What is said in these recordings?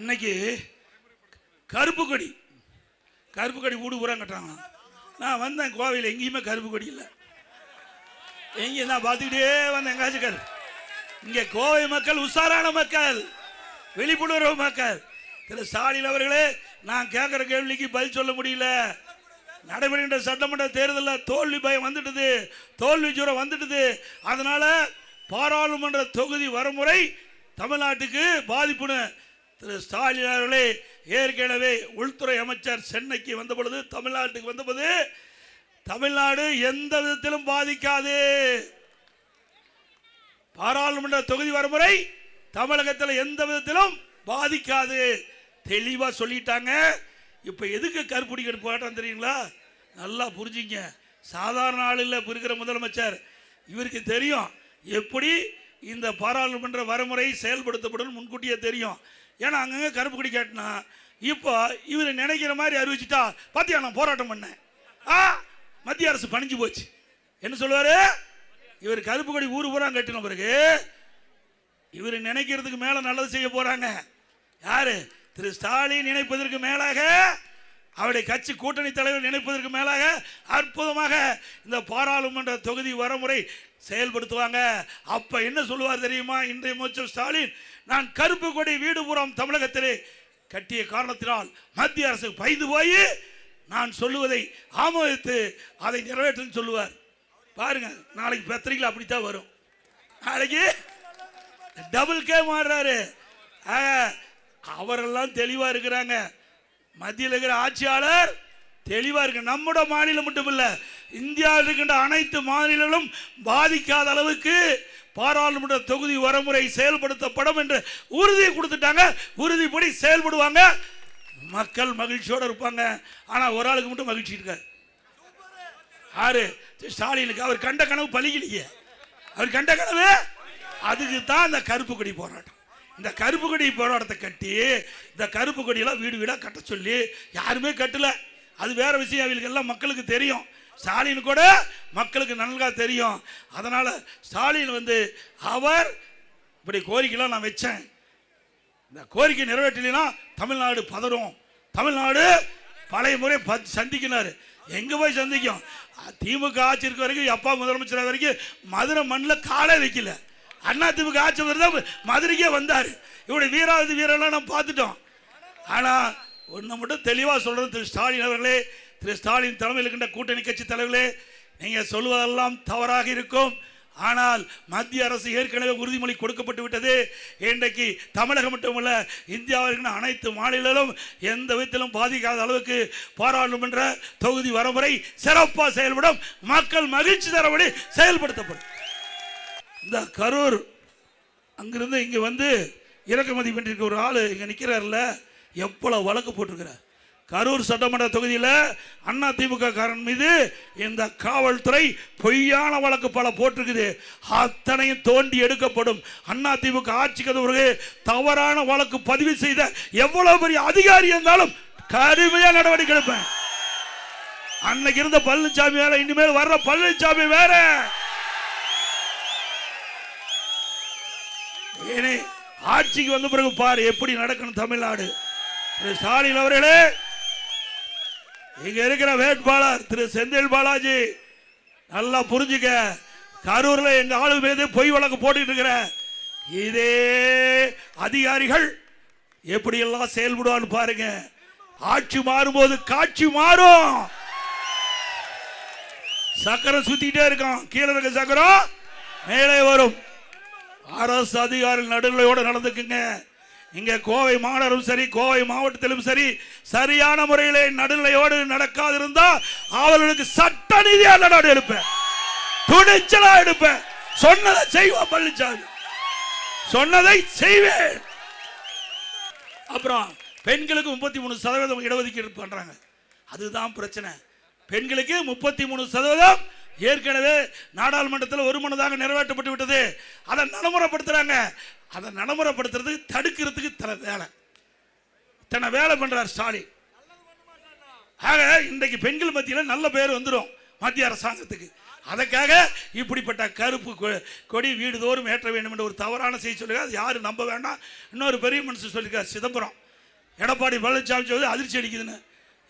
இன்னைக்கு கருப்பு கொடி வீடு பூரா கட்டுறாங்க. நான் வந்தேன் கோவையில், எங்கேயுமே கருப்பு கொடி இல்லை. எங்கேயும் நான் பார்த்துக்கிட்டே வந்தேன், எங்காச்சும் இங்கே கோவை மக்கள் உஷாரான மக்கள், விழிப்புணர்வு மக்கள். திரு ஸ்டாலின் அவர்களே, நான் கேட்குற கேள்விக்கு பதில் சொல்ல முடியல. நடைபெறுகின்ற சட்டமன்ற தேர்தலில் தோல்வி பயம் வந்துட்டுது, தோல்வி ஜுரம் வந்துட்டுது. அதனால பாராளுமன்ற தொகுதி வரமுறை தமிழ்நாட்டுக்கு பாதிப்புன்னு திரு ஸ்டாலின் அவர்களே ஏற்கனவே உள்துறை அமைச்சர் சென்னைக்கு வந்த பொழுது, தமிழ்நாட்டுக்கு வந்தபோது, தமிழ்நாடு எந்த விதத்திலும் பாதிக்காது, பாராளுமன்ற தொகுதி வரமுறை தமிழகத்தில் எந்த விதத்திலும் பாதிக்காது தெளிவா சொல்லிட்டாங்க. இப்ப எதுக்கு கருப்புடி போராட்டம் தெரியுங்களா? நல்லா புரிஞ்சுங்க. சாதாரண ஆள் இல்லை இருக்கிற முதலமைச்சர். இவருக்கு தெரியும் எப்படி இந்த பாராளுமன்ற வரமுறை செயல்படுத்தப்படும், முன்கூட்டியே தெரியும். ஏன்னா அங்கங்க கருப்பு கொடி காட்டினா இப்போ இவர் நினைக்கிற மாதிரி அறிவிச்சுட்டா, பாத்தியா நான் போராட்டம் பண்ணேன், மத்திய அரசு பணிஞ்சு போச்சு என்ன சொல்லுவாரு? இவர் கருப்பு கொடி ஊர் பூரா கட்டின பிறகு இவர் நினைக்கிறதுக்கு மேல நல்லது செய்ய போறாங்க. யாரு? திரு ஸ்டாலின் நினைப்பதற்கு மேலாக, அவருடைய கட்சி கூட்டணி தலைவர் நினைப்பதற்கு மேலாக அற்புதமாக இந்த பாராளுமன்ற தொகுதி வரமுறை செயல்படுத்துவாங்க. அப்ப என்ன சொல்லுவார் தெரியுமா? இன்றைய முதலமைச்சர் ஸ்டாலின், நான் கருப்பு கொடி வீடு புறம் தமிழகத்திலே கட்டிய காரணத்தினால் மத்திய அரசு பயந்து போய் நான் சொல்லுவதை ஆமோதித்து அதை நிறைவேற்றும் சொல்லுவார். பாருங்க, நாளைக்கு பத்திரிகையில் அப்படித்தான் வரும். நாளைக்கு டபுள் கே மாறுறாரு. அவரெல்லாம் தெளிவா இருக்கிறாங்க. மத்தியில் இருக்கிற ஆட்சியாளர் தெளிவா இருக்கு. நம்முடைய மாநிலம் மட்டும் இல்ல, இந்தியாவில் இருக்கின்ற அனைத்து மாநிலங்களும் பாதிக்காத அளவுக்கு பாராளுமன்ற தொகுதி வரமுறை செயல்படுத்தப்படும் என்று உறுதி கொடுத்துட்டாங்க. உறுதிப்படி செயல்படுவாங்க. மக்கள் மகிழ்ச்சியோடு இருப்பாங்க. ஆனா ஒரு ஆளுக்கு மட்டும் மகிழ்ச்சி இருக்காது. யாரு? ஸ்டாலினுக்கு. அவர் கண்ட கனவு பலிக்கலையே. அவர் கண்ட கனவு, அதுக்கு தான் இந்த கருப்பு கொடி போராட்டம். இந்த கருப்பு கொடி போராட்டத்தை கட்டி, இந்த கருப்பு கொடியெல்லாம் வீடு வீடா கட்ட சொல்லி யாருமே கட்டல. அது வேற விஷயம். அவங்களுக்கு எல்லாம் மக்களுக்கு தெரியும். ஸ்டாலின் கூட மக்களுக்கு நன்கா தெரியும். அதனால ஸ்டாலின் அவர் இப்படி கோரிக்கைலாம் நான் வச்சேன், இந்த கோரிக்கை நிறைவேற்றலைன்னா தமிழ்நாடு பதறும். தமிழ்நாடு பழைய முறை சந்திக்கினாரு. எங்க போய் சந்திக்கும்? திமுக ஆட்சி இருக்க வரைக்கும், அப்பா முதலமைச்சர் வரைக்கும் மதுரை மண்ணில் காலை வைக்கல. அண்ணா திமுக ஆட்சி வருது, மதுரைக்கே வந்தாரு. இவருடைய வீராதி வீரெல்லாம் நம்ம பார்த்துட்டோம். ஆனா ஒன்று மட்டும் தெளிவாக சொல்றது, திரு ஸ்டாலின் அவர்களே, திரு ஸ்டாலின் தலைமையில் இருக்கின்ற கூட்டணி கட்சி தலைவர்களே, நீங்க சொல்வதெல்லாம் தவறாக இருக்கும். ஆனால் மத்திய அரசு ஏற்கனவே உறுதிமொழி கொடுக்கப்பட்டு விட்டது. இன்றைக்கு தமிழகம் மட்டுமல்ல, இந்தியாவில் அனைத்து மாநிலங்களும் எந்த விதத்திலும் பாதிக்காத அளவுக்கு பாராளுமன்ற தொகுதி வரமுறை சிறப்பாக செயல்படும். மக்கள் மகிழ்ச்சி தரபடி செயல்படுத்தப்படும். இந்த கரூர் அங்கிருந்து இங்க இறக்குமதி பண்ணிருக்க ஒரு ஆளு இங்க நிக்கிறார்ல, எவ்வளவு வழக்கு போட்டிருக்கிறார். கரூர் சட்டமன்ற தொகுதியில் அண்ணா திமுக காரன் மீது இந்த காவல்துறை பொய்யான வழக்கு பல போட்டிருக்குது. அத்தனையும் தோண்டி எடுக்கப்படும். அண்ணா திமுக ஆட்சிக்கு பிறகு தவறான வழக்கு பதிவு செய்த எவ்வளவு பெரிய அதிகாரி இருந்தாலும் கடுமையா நடவடிக்கை எடுப்பேன். அன்னைக்கு இருந்த பழனிசாமி வேற, இனிமேல் வர்ற பழனிசாமி வேற. ஆட்சிக்கு வந்த பிறகு பாரு எப்படி நடக்கணும் தமிழ்நாடு. ஸ்டாலின் அவர்களே, இங்க இருக்கிற வேட்பாளர் திரு செந்தில் பாலாஜி, நல்லா புரிஞ்சுக்க. கரூர்ல எங்க ஆளு மீது பொய் வழக்கு போட்டுட்டு இருக்கிற இதே அதிகாரிகள் எப்படி எல்லாம் செயல்படுவான்னு பாருங்க. ஆட்சி மாறும்போது காட்சி மாறும். சக்கரம் சுத்திட்டே இருக்கும், கீழே இருக்க சக்கரம் மேலே வரும். அரசு அதிகாரிகள் நடுநிலையோடு நடந்துக்குங்க. இங்க கோவை மாநகரும் சரி, கோவை மாவட்டத்திலும் சரி, சரியான முறையிலே நடுநிலையோடு நடக்காது இருந்தா அவர்களுக்கு சட்ட ரீதியாக நடவடிக்கை எடுப்பேன், துணிச்சலா எடுப்பேன். சொன்னதை செய்வோம் பழனிசாமி, சொன்னதை செய்வேன். அப்புறம் பெண்களுக்கு 33% இடஒதுக்கீடு பண்றாங்க. அதுதான் பிரச்சனை. பெண்களுக்கு 33% ஏற்கனவே நாடாளுமன்றத்தில் ஒருமனதாக நிறைவேற்றப்பட்டு விட்டது. அதை நடைமுறைப்படுத்துறாங்க. அதை நடைமுறைப்படுத்துறதுக்கு தடுக்கிறதுக்கு தன வேலை பண்றார் ஸ்டாலின். ஆக இன்றைக்கு பெண்கள் மத்தியில் நல்ல பேர் வந்துடும் மத்திய அரசாங்கத்துக்கு. அதுக்காக இப்படிப்பட்ட கருப்பு கொடி வீடுதோறும் ஏற்ற வேண்டும் என்ற ஒரு தவறான செய்தி சொல்லுங்க. அது யாரும் நம்ப வேண்டாம். இன்னொரு பெரிய மனுஷன் சொல்லியிருக்கார், சிதம்பரம் எடப்பாடி பழனிசாமி சொல்வது அதிர்ச்சி அடிக்குதுன்னு.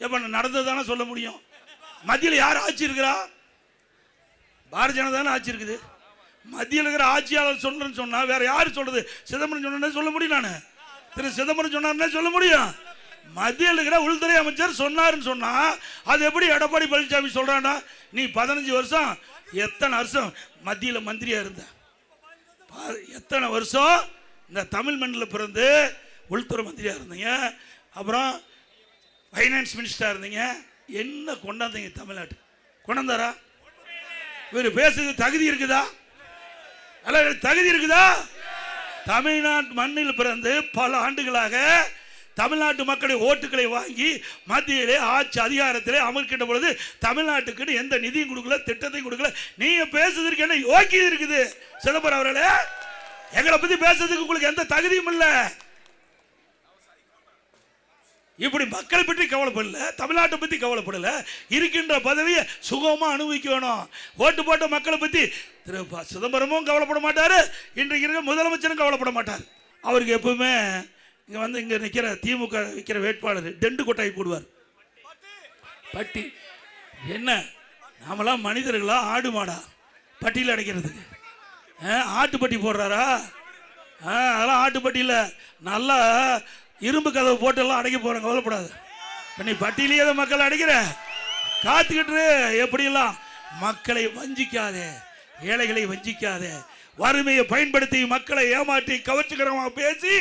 எப்ப நடந்தது தானே சொல்ல முடியும். மத்தியில் யார் ஆட்சி இருக்கிறா? பாரதிய ஜனதா தானே ஆட்சி இருக்குது. மத்தியில் இருக்கிற ஆட்சியாளர் சொல்றேன்னு சொன்னா வேற யாரு சொல்றது? சிதம்பரம் சொன்ன சொல்ல முடியும். நான் திரு சிதம்பரம் சொன்னார்னே சொல்ல முடியும். மத்தியில் இருக்கிற உள்துறை அமைச்சர் சொன்னாருன்னு சொன்னா அது எப்படி எடப்பாடி பழனிசாமி சொல்றானா? நீ 15 வருஷம் எத்தனை வருஷம் மத்தியில் மந்திரியா இருந்த? எத்தனை வருஷம் இந்த தமிழ் மண்ணில் பிறந்து உள்துறை மந்திரியா இருந்தீங்க, அப்புறம் ஃபைனான்ஸ் மினிஸ்டரா இருந்தீங்க. என்ன கொண்டாந்தீங்க தமிழ்நாட்டு? கொண்டாந்தாரா? இவர் பேசுறது தகுதி இருக்குதா? அல்ல தகுதி இருக்குதா? தமிழ்நாட்டு மண்ணில் பிறந்து பல ஆண்டுகளாக தமிழ்நாட்டு மக்களுடைய ஓட்டுகளை வாங்கி மத்தியிலே ஆட்சி அதிகாரத்திலே அமர்க்கின்ற பொழுது தமிழ்நாட்டுக்கு எந்த நிதியும் கொடுக்கல, திட்டத்தையும் கொடுக்கல. நீங்க பேசுறதுக்கு என்ன யோக்கியம் இருக்குது? சிதம்பரம் அவர்களே, எங்களை பத்தி பேசுறதுக்கு உங்களுக்கு எந்த தகுதியும் இல்லை. இப்படி மக்களை பற்றி கவலைப்படல, தமிழ்நாட்டை பற்றி கவலைப்படல. இருக்கின்ற பதவியை சுகமா அனுபவிக்கணும். ஓட்டு போட்ட மக்களை பற்றி திரு சிதம்பரமும் கவலைப்பட மாட்டாரு, இன்றைக்கு இருக்கிற முதலமைச்சரும் கவலைப்பட மாட்டார். அவருக்கு எப்பவுமே இங்க வந்து இங்க நிக்கிற திமுக விற்கிற வேட்பாளர் டெண்டு கொட்டாய் போடுவார். பட்டி என்ன நாமெல்லாம் மனிதர்களா ஆடு மாடா பட்டியில் அடைக்கிறதுக்கு? ஆட்டுப்பட்டி போடுறாரா? அதெல்லாம் ஆட்டுப்பட்டியில் நல்லா இரும்பு கதவு போட்டு எல்லாம் அடைக்க போறேன், கவலைப்படாது. நீ பட்டியலையே மக்கள் அடைக்கிற காத்துக்கிட்டு எப்படியெல்லாம் மக்களை வஞ்சிக்காதே, ஏழைகளை வஞ்சிக்காதே, வறுமையை பயன்படுத்தி மக்களை ஏமாற்றி கவர்ச்சிகரமாக பேசி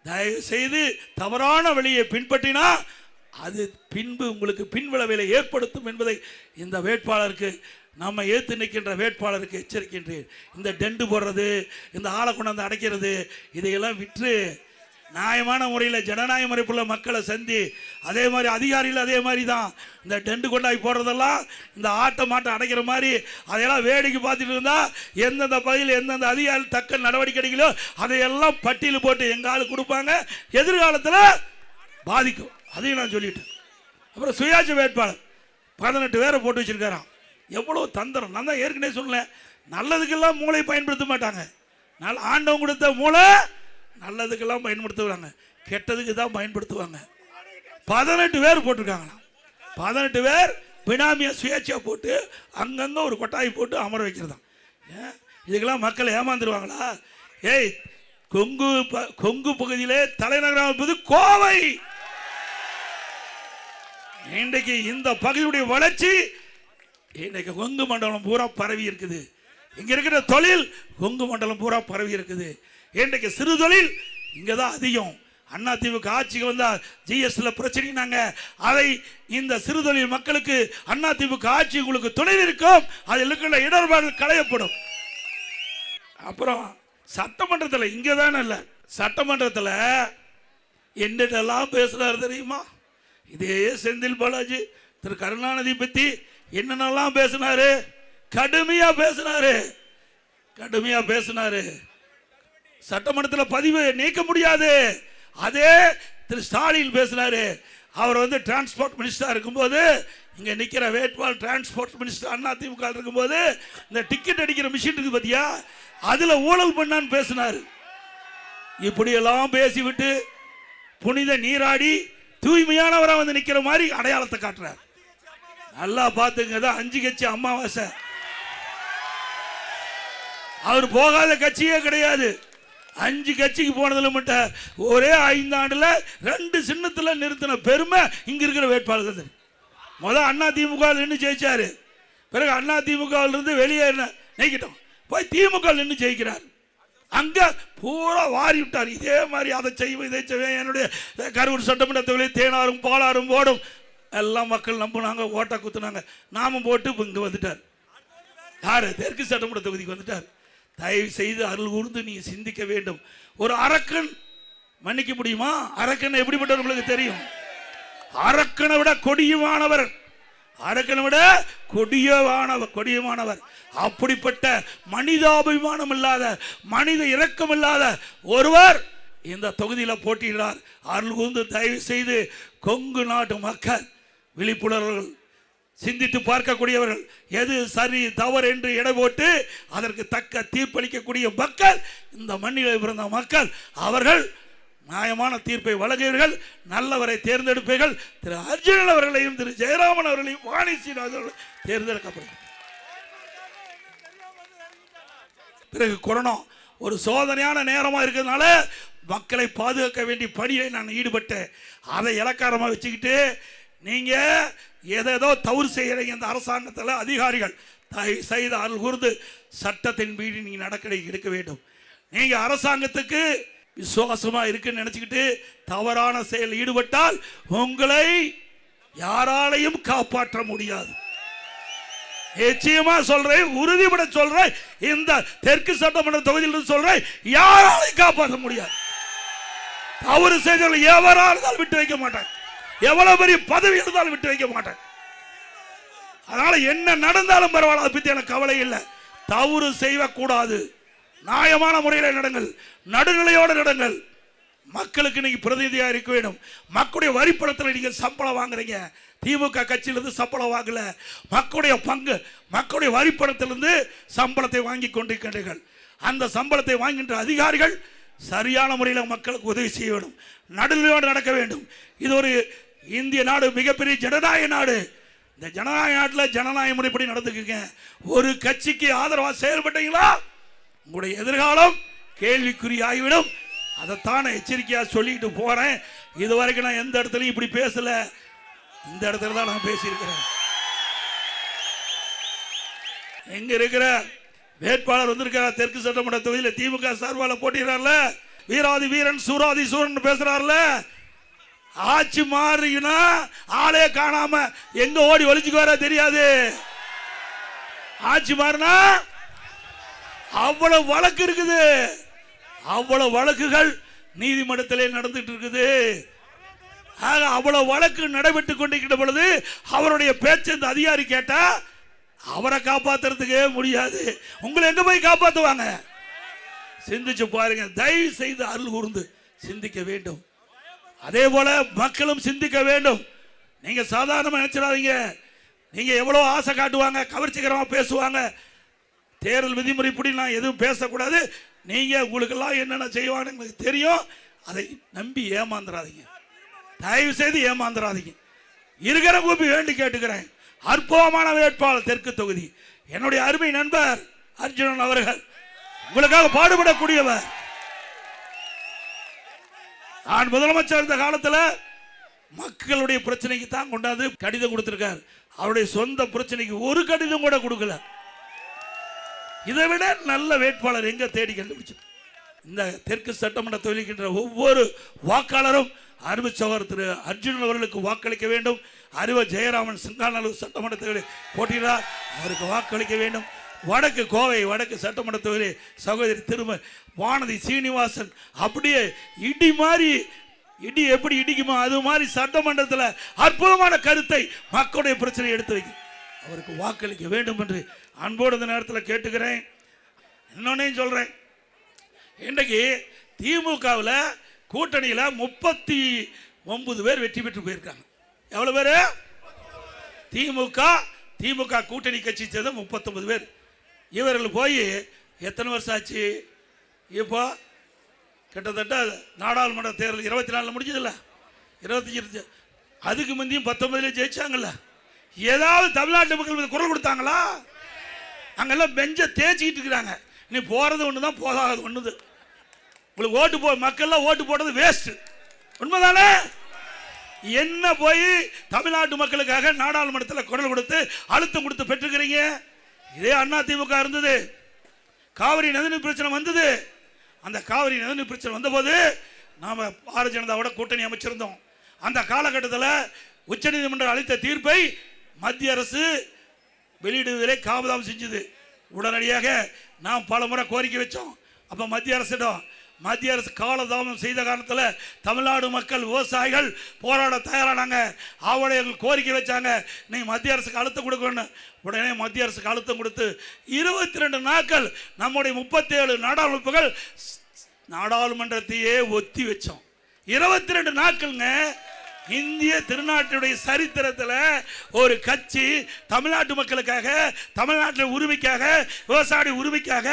தயவு செய்து தவறான வழியை பின்பற்றினா அது பின்பு உங்களுக்கு பின்விளைவை ஏற்படுத்தும் என்பதை இந்த வேட்பாளருக்கு, நம்ம ஏற்று நிற்கின்ற வேட்பாளருக்கு எச்சரிக்கின்றேன். இந்த டெண்டு போடுறது, இந்த ஆளை கொண்டாந்து அடைக்கிறது, இதையெல்லாம் விற்று நியாயமான முறையில் ஜனநாயக முறைப்புள்ள மக்களை சந்தி. அதே மாதிரி அதிகாரிகள் அதே மாதிரி தான் இந்த டெண்டு கொண்டாய் போடுறதெல்லாம் இந்த மாட்டை அடைக்கிற மாதிரி அதையெல்லாம் வேடிக்கை பார்த்துட்டு இருந்தா எந்தெந்த பகுதியில் எந்தெந்த அதிகாரி தக்க நடவடிக்கை எடுக்கலோ அதையெல்லாம் பட்டியல் போட்டு எங்க ஆளு கொடுப்பாங்க, எதிர்காலத்தில் பாதிக்கும். அதையும் நான் சொல்லிட்டேன். அப்புறம் சுயாட்சி வேட்பாளர் 18 பேரை போட்டு வச்சிருக்காராம். எவ்வளவு தந்திரம்! நான் தான் ஏற்கனவே சொன்னேன், நல்லதுக்கெல்லாம் மூளை பயன்படுத்த மாட்டாங்க. ஆண்டவன் கொடுத்த மூளை நல்லதுக்கெல்லாம் பயன்படுத்துவாங்க, கெட்டதுக்கு தான் பயன்படுத்துவாங்க. 18 பேர் போட்டிருக்காங்களாம். 18 பேர் பினாமியா சுயேட்சையா போட்டு அங்கங்க ஒரு கொட்டாய் போட்டு அமர வைக்கிறதா. இதுக்கெல்லாம் மக்கள் ஏமாந்துருவாங்களா? ஏய், கொங்கு பகுதியிலே தலைநகரம் என்பது கோவை. இன்றைக்கு இந்த பகுதியுடைய வளர்ச்சி இன்றைக்கு கொங்கு மண்டலம் பூரா பரவி இருக்குது. இங்க இருக்கிற தொழில் கொங்கு மண்டலம் பூரா பரவி இருக்குது. இன்றைக்கு சிறு தொழில் இங்கதான் அதிகம். அதிமுக ஆட்சிக்கு வந்தா ஜிஎஸ்டில பிரச்சனைனாங்க, அதை இந்த சிறு தொழில் மக்களுக்கு அதிமுக ஆட்சி உங்களுக்கு துணை இருக்கும், அதில் இருக்கிற இடர்பாடுகள் களையப்படும். அப்புறம் சட்டமன்றத்தில் இங்கதானே இல்ல, சட்டமன்றத்தில் என்னென்னலாம் பேசுறாரு தெரியுமா? இதே செந்தில் பாலாஜி திரு கருணாநிதி பத்தி என்னென்னலாம் பேசினாரு, கடுமையா பேசினாரு. சட்டமன்றத்தில் பதிவு நீக்க முடியாது. அதே திரு ஸ்டாலின் பேசினாரு. அவர் வந்து டிரான்ஸ்போர்ட் மினிஸ்டர் இருக்கும்போது, இங்க நிக்கிற வேட்பாளர் டிரான்ஸ்போர்ட் மினிஸ்டர் அதிமுக இருக்கும்போது இந்த டிக்கெட் அடிக்கிற மிஷின் இருக்கு பாத்தியா, அதுல ஊழல் பண்ணான்னு பேசினாரு. இப்படியெல்லாம் பேசிவிட்டு புனித நீராடி தூய்மையானவரா வந்து நிக்கிற மாதிரி அடையாளத்தை காட்டுறார். நல்லா பாத்துங்க, 5 கட்சி அமாவாசை. அவர் போகாத கட்சியே கிடையாது. 5 கட்சிக்கு போனதுல மட்டும் ஒரே 5 ஆண்டுல 2 சின்னத்துல நிறுத்தின பெருமை இங்க இருக்கிற வேட்பாளர்கள். முதல் அதிமுக நின்று ஜெயிச்சாரு, பிறகு அதிமுக இருந்து வெளியே நீக்கிட்டோம், போய் திமுக நின்று ஜெயிக்கிறார். அங்க பூரா வாரி விட்டார். இதே மாதிரி அதை செய்வோம் இதை செய்வேன், என்னுடைய கரூர் சட்டமன்ற தொகுதியில் தேனாரும் பாலாரும் ஓடும் எல்லாம் மக்கள் நம்பினாங்க, ஓட்டா குத்துனாங்க. நாமும் போட்டு இங்க வந்துட்டார். யாரு? தெற்கு சட்டமன்ற தொகுதிக்கு வந்துட்டார். தயவு செய்து அருள் கூர்ந்து நீ சிந்திக்க வேண்டும். ஒரு அரக்கன் மன்னிக்க முடியுமா? அரக்கன் எப்படிப்பட்டவர் உங்களுக்கு தெரியும்? அரக்கனை விட கொடியமானவர், அரக்கனை விட கொடியமானவர். அப்படிப்பட்ட மனிதாபிமானம் இல்லாத, மனித இரக்கம் இல்லாத ஒருவர் இந்த தொகுதியில் போட்டியிடார். அருள் கூர்ந்து தயவு செய்து கொங்கு நாட்டு மக்கள் விழிப்புணர்வுகள், சிந்தித்து பார்க்கக்கூடியவர்கள், எது சரி தவறு என்று எடை போட்டு அதற்கு தக்க தீர்ப்பளிக்கக்கூடிய மக்கள், இந்த மண்ணில் பிறந்த மக்கள், அவர்கள் நியாயமான தீர்ப்பை வழங்குவீர்கள், நல்லவரை தேர்ந்தெடுப்பீர்கள். திரு அர்ஜுனன் அவர்களையும் திரு ஜெயராமன் அவர்களையும் வாணி சீனிவாசன் தேர்ந்தெடுக்கப்படுகிறார். பிறகு கொரோனா ஒரு சோதனையான நேரமாக இருக்கிறதுனால மக்களை பாதுகாக்க வேண்டிய பணியை நான் ஈடுபட்டேன். அதை இலக்காரமாக வச்சுக்கிட்டு நீங்கள் ஏதேதோ தவறு செய்கிறீங்க. இந்த அரசாங்கத்தில் அதிகாரிகள் தயவு செய்து அருள் கூர்ந்து சட்டத்தின் மீறி நீங்கள் நடவடிக்கை எடுக்க வேண்டும். நீங்கள் அரசாங்கத்துக்கு விசுவாசமாக இருக்குன்னு நினச்சிக்கிட்டு தவறான செயல் ஈடுபட்டால் உங்களை யாராலையும் காப்பாற்ற முடியாது. நிச்சயமா சொல்றேன், உறுதிபட சொல்றேன். இந்த தெற்கு சட்டமன்ற தொகுதியில் சொல்றேன், யாராலையும் காப்பாற்ற முடியாது. தவறு செய்தவர்கள் எவரால் விட்டு வைக்க மாட்டேன். எவ்வளவு பெரிய பதவி இருந்தாலும் விட்டு வைக்க மாட்டேன். அதனால என்ன நடந்தாலும் பரவாயில்ல, அதை பத்தி எனக்கு கவலை இல்லை. தவறு செய்யக்கூடாது. நியாயமான முறையில் நடங்கள், நடுநிலையோடு நடங்கள். மக்களுக்கு நீங்க பிரதிநிதியாக இருக்க வேண்டும். மக்களுடைய வரிப்பணத்தில் நீங்க சம்பளம் வாங்குறீங்க. திமுக கட்சியிலிருந்து சம்பளம் வாங்கல, மக்களுடைய பங்கு, மக்களுடைய வரிப்பணத்திலிருந்து சம்பளத்தை வாங்கி கொண்டிருக்கின்றீர்கள். அந்த சம்பளத்தை வாங்குகின்ற அதிகாரிகள் சரியான முறையில் மக்களுக்கு உதவி செய்ய வேண்டும், நடுநிலையோடு நடக்க வேண்டும். இது ஒரு இந்திய நாடு, மிகப்பெரிய ஜனநாயக நாடு. இந்த ஜனநாயக நாட்டில் ஜனநாயக முறைப்படி நடந்துக்குங்க. ஒரு கட்சிக்கு ஆதரவாக செயல்பட்டீங்களா உங்களுடைய எதிர்காலம் கேள்விக்குறியாகிவிடும். அதைத்தான் எச்சரிக்கையாக சொல்லிட்டு போறேன். இதுவரைக்கும் நான் எந்த இடத்துலையும் இப்படி பேசல, இந்த இடத்துல தான் நான் பேசியிருக்கிறேன். எங்க இருக்கிற வேட்பாளர் வந்திருக்கிறார், தெற்கு சட்டமன்ற தொகுதியில் திமுக சார்பால் போட்டிடுறாருல, வீராதி வீரன் சூராதி சூரன் பேசுறாருல. ஆட்சி மாறினா ஆளே காணாம எங்க ஓடி ஒளிச்சுக்குவார தெரியாது. ஆட்சி மாறினா அவ்வளவு வழக்கு இருக்குது, அவ்வளவு வழக்குகள் நீதிமன்றத்திலே நடந்துட்டு இருக்குது. அவ்வளவு வழக்கு நடைபெற்றுக் கொண்டிருக்கிற பொழுது அவருடைய பேச்சு இந்த அதிகாரி கேட்டா அவரை காப்பாத்துறதுக்கே முடியாது. உங்களை எங்க போய் காப்பாத்துவாங்க? சிந்திச்சு பாருங்க. தயவு செய்து அருள் கூர்ந்து சிந்திக்க வேண்டும். அதே போல மக்களும் சிந்திக்க வேண்டும். நீங்க சாதாரணமா நினைச்சிடாதீங்க. நீங்க எவ்வளவு ஆசை காட்டுவாங்க, கவர்ச்சிகரமா பேசுவாங்க. தேர்தல் விதிமுறைப்படி நான் எதுவும் பேசக்கூடாது. நீங்க உங்களுக்கெல்லாம் என்னென்ன செய்வாங்க உங்களுக்கு தெரியும். அதை நம்பி ஏமாந்துடாதீங்க, தயவு செய்து ஏமாந்துடாதீங்க. இருக்கிற கூப்பி வேண்டி கேட்டுக்கிறேன். அற்புதமான வேட்பாளர் தெற்கு தொகுதி என்னுடைய அருமை நண்பர் அர்ஜுனன் அவர்கள் உங்களுக்காக பாடுபடக்கூடியவர். நான் முதலமைச்சர் இருந்த காலத்தில் மக்களுடைய பிரச்சனைக்கு தான் கொண்டாந்து கடிதம் கொடுத்திருக்கார். அவருடைய சொந்த பிரச்சனைக்கு ஒரு கடிதம் கூட கொடுக்கல. இதை விட நல்ல வேட்பாளர் எங்க தேடி கண்டுபிடிச்சு? இந்த தெற்கு சட்டமன்ற தொகுதிக்கின்ற ஒவ்வொரு வாக்காளரும் அருமை சகோதரர் திரு அர்ஜுனன் அவர்களுக்கு வாக்களிக்க வேண்டும். அருவ ஜெயராமன் சிங்காநல்லூர் சட்டமன்ற தொகுதியில் போட்டியிடார், அவருக்கு வாக்களிக்க வேண்டும். வடக்கு கோவை வடக்கு சட்டமன்ற தொகுதி சகோதரி திரும்ப வானதி சீனிவாசன் அப்படியே இடி மாதிரி, இடி எப்படி இடிக்குமோ அது மாதிரி சட்டமன்றத்தில் அற்புதமான கருத்தை மக்களுடைய பிரச்சனை எடுத்து வைக்கும். அவருக்கு வாக்களிக்க வேண்டும் என்று அன்போடு இந்த நேரத்தில் கேட்டுக்கிறேன். இன்னொன்னையும் சொல்றேன், இன்றைக்கு திமுகவில் கூட்டணியில் 39 பேர் வெற்றி பெற்று போயிருக்காங்க. எவ்வளவு பேரு? திமுக கூட்டணி கட்சி சேர்ந்த 39 பேர். இவர்கள் போய் எத்தனை வருஷம் ஆச்சு? இப்போ கிட்டத்தட்ட நாடாளுமன்ற தேர்தல் 24 முடிஞ்சதில்ல, 25 அதுக்கு முந்தையும் 19 ஜெயிச்சாங்கல்ல. ஏதாவது தமிழ்நாட்டு மக்கள் குரல் கொடுத்தாங்களா? அங்கெல்லாம் பெஞ்ச தேய்ச்சிக்கிட்டு இருக்கிறாங்க. நீ போறது ஒண்ணுதான், போகாது ஒண்ணுது. உங்களுக்கு ஓட்டு மக்கள்லாம் ஓட்டு போடுறது வேஸ்ட். உண்மைதானே? என்ன போய் தமிழ்நாட்டு மக்களுக்காக நாடாளுமன்றத்தில் குரல் கொடுத்து அழுத்தம் கொடுத்து பெற்றுக்கிறீங்க? இதே அண்ணா திமுக இருந்தது, காவிரி நதிநீர் பிரச்சனை வந்தது. அந்த காவிரி நதிநீர் பிரச்சனை வந்தபோது நாம பாரதிய ஜனதாவோட கூட்டணி அமைச்சிருந்தோம். அந்த காலகட்டத்தில் உச்சநீதிமன்றம் அளித்த தீர்ப்பை மத்திய அரசு வெளியிடுவதிலே காபதாம் செஞ்சது. உடனடியாக நாம் பல முறை கோரிக்கை வச்சோம். அப்ப மத்திய அரசு காலதாமம் செய்த காரணத்தில் தமிழ்நாடு மக்கள் விவசாயிகள் போராட தயாரானாங்க. அவர்கள் கோரிக்கை வச்சாங்க, நீ மத்திய அரசுக்கு அழுத்தம் கொடுக்கணும். உடனே மத்திய அரசுக்கு அழுத்தம் கொடுத்து 22 நாட்கள் நம்முடைய 37 நாடாளுமன்றத்தையே ஒத்தி வச்சோம். 22 நாட்கள்ங்க. இந்திய திருநாட்டுடைய சரித்திரத்தில் ஒரு கட்சி தமிழ்நாட்டு மக்களுக்காக, தமிழ்நாட்டின் உரிமைக்காக, விவசாய உரிமைக்காக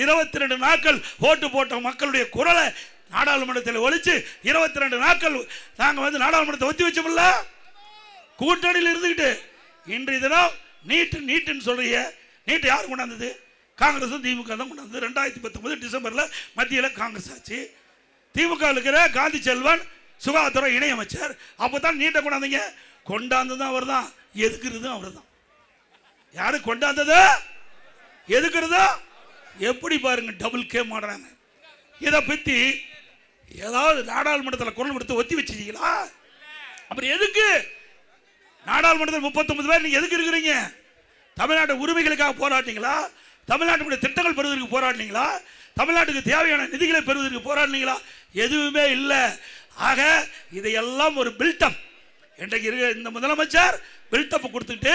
22 நாட்கள் ஓட்டு போட்ட மக்களுடைய குரலை நாடாளுமன்றத்தில் ஒழிச்சு 22 நாட்கள் நாங்கள் வந்து நாடாளுமன்றத்தை ஒத்தி வச்சோம்ல, கூட்டணியில் இருந்துக்கிட்டு. இன்றைய தினம் நீட்டுன்னு சொல்றீங்க. நீட்டு யார் கொண்டாந்தது? காங்கிரஸ் திமுக தான் கொண்டாந்தது. 2019 டிசம்பரில் மத்தியில் காங்கிரஸ் ஆச்சு. திமுக இருக்கிற காந்தி செல்வன் சுகாதார இணையமைச்சர். அப்பதான் நீட்டை கொண்டாந்தீங்க. கொண்டாந்தது அவர் தான், எதுக்குறது அவர் தான். யாரு கொண்டாந்தது, எதுக்குறதோ எப்படி பாருங்க, டபுள் கேம் ஆடுறாங்க. இதை பத்தி ஏதாவது நாடாளுமன்றத்தில் குரல் கொடுத்து ஒத்தி வச்சிருக்கீங்களா? அப்புறம் எதுக்கு நாடாளுமன்றத்தில் 39 பேர் நீங்க எதுக்கு இருக்கிறீங்க? தமிழ்நாட்டு உரிமைகளுக்காக போராட்டிங்களா? தமிழ்நாட்டுடைய திட்டங்கள் பெறுவதற்கு போராடினீங்களா? தமிழ்நாட்டுக்கு தேவையான நிதிகளை பெறுவதற்கு போராடினீங்களா? எதுவுமே இல்லை. ஆக இதையெல்லாம் ஒரு பில்டப். இன்றைக்கு இந்த முதலமைச்சர் பில்டப் கொடுத்துட்டு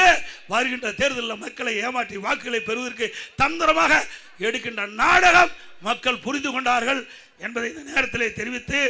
வருகின்ற தேர்தலில் மக்களை ஏமாற்றி வாக்குகளை பெறுவதற்கு தந்திரமாக எடுக்கின்ற நாடகம் மக்கள் புரிந்து கொண்டார்கள் என்பதை இந்த நேரத்திலே தெரிவித்து